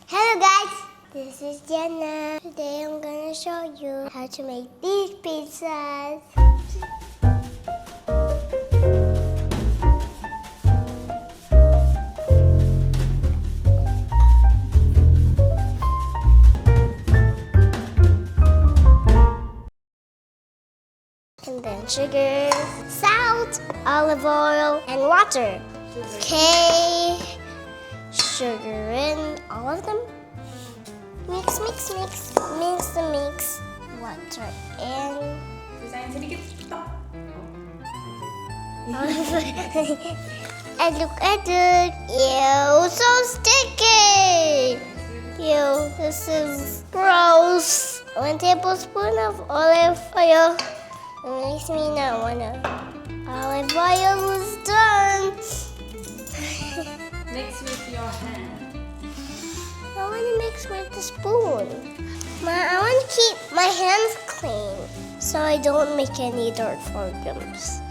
Hello guys, this is Jenna. Today I'm gonna show you how to make these pizzas. And then sugar, salt, olive oil, and water. Okay, sugar in all of them. Mix, mix, mix, mix the mix. Water in. Pisahin sedikit. Stop. Aduk. Ew, so sticky. Ew, this is gross. 1 tablespoon of olive oil. It makes me not wanna. Olive oil is done. Mix with your hand. I want to mix with the spoon. I want to keep my hands clean so I don't make any dirt forms.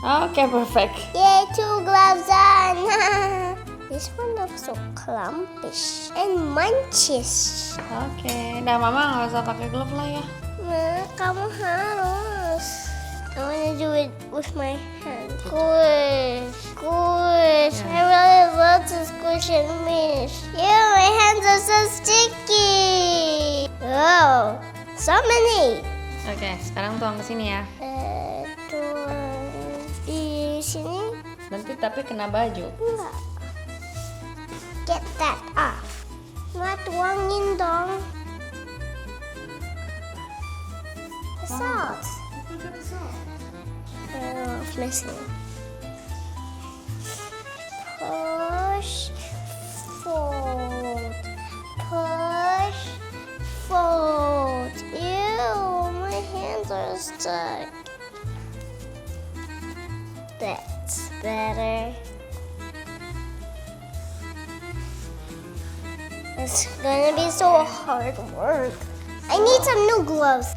Okay, perfect. Yay, 2 gloves on! This one looks so clumpish and munchish. Oke, dah mama nggak usah pakai glove lah ya. Nah, kamu harus. I want to do it with my hand. Squish. I really love to squish and mish. Yeah, my hands are so sticky. Oh, so many. Oke, sekarang tuang ke sini ya. Tuang di sini. Nanti tapi kena baju. Enggak. Get that off. Not tuangin dong. The salt. It's missing. Push, fold. Push, fold. Ew, my hands are stuck. That's better. It's gonna be so hard work. I need some new gloves.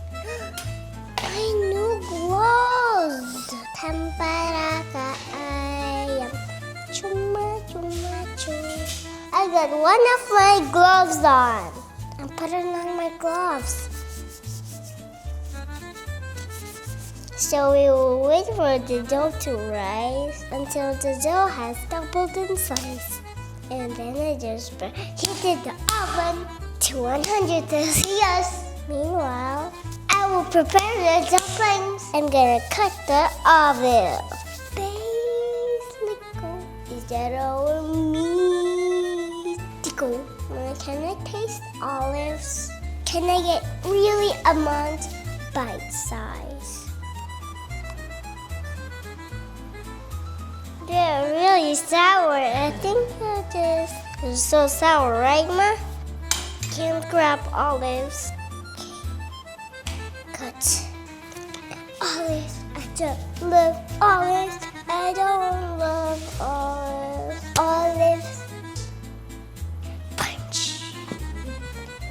My new gloves. Tampara ka ayam. Cuma. I got one of my gloves on. I'm putting on my gloves. So we will wait for the dough to rise until the dough has doubled in size. And then I just heated the oven to 100 Celsius. Meanwhile, I will prepare the toppings. I'm gonna cut the olive. Basilico. Is that our meatico? Can I taste olives? Can I get really amount bite size? They're really sour. I think that is. It's so sour, right, Ma? Can't grab olives. Okay. Cut. Olives. I don't love olives. I don't love olives. Olives.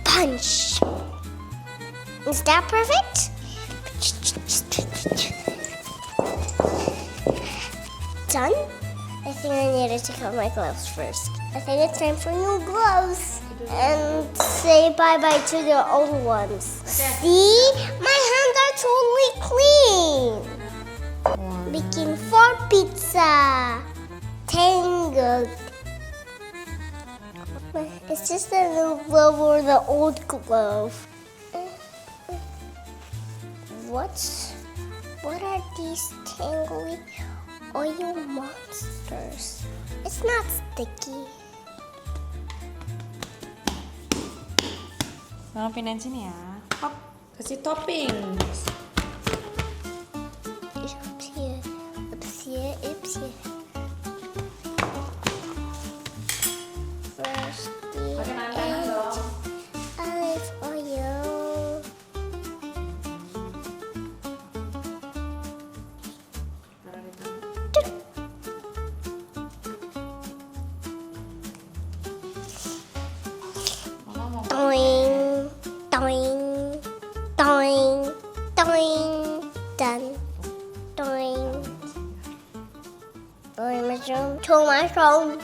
Punch. Is that perfect? Done? I think I need to take off my gloves first. I think it's time for new gloves. And say bye-bye to the old ones. See? My hands are totally clean. Making 4 pizza. Tangled. It's just a new glove or the old glove. What are these tangly oil monsters? It's not sticky. Mama pindahin sini ya. Hop, kasih toppings. Oops here. First, Pakai tangan dong. olive oil. Doing, doing, doing, doing, done, doing. mushroom, two mushroom,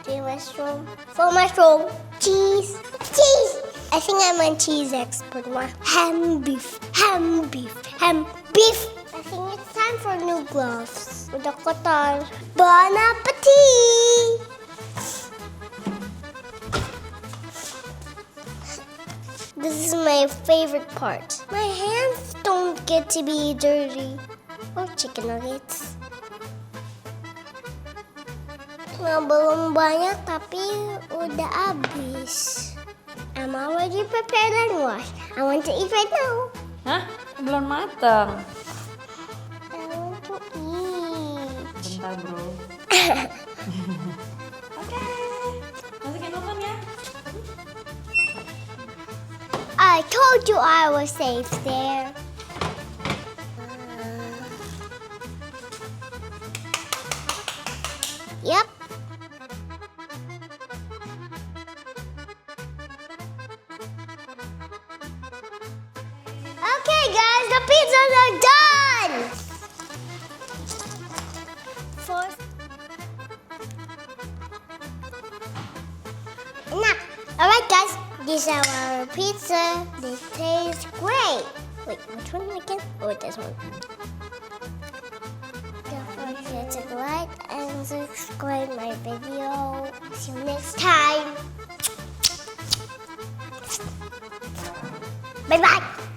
three mushroom, four mushroom, cheese, cheese. I think I'm a cheese expert now. Ham beef, ham beef, ham beef. I think it's time for new gloves. Udah kotor. Bon appetit! This is my favorite part. My hands don't get to be dirty. Oh, chicken nuggets. Nah, belum banyak tapi udah habis. I'm already prepared and washed. I want to eat right now. Hah? Belum matang. I want to eat. Bentar, bro. Oke. Masukin oven ya. I told you I was safe there. Yep. Okay, guys, the pizzas are done. Enough. All right, guys, this is our pizza. This tastes great. Wait, which one again? Oh, this one. Don't forget to like and subscribe my video. See you next time. Bye-bye.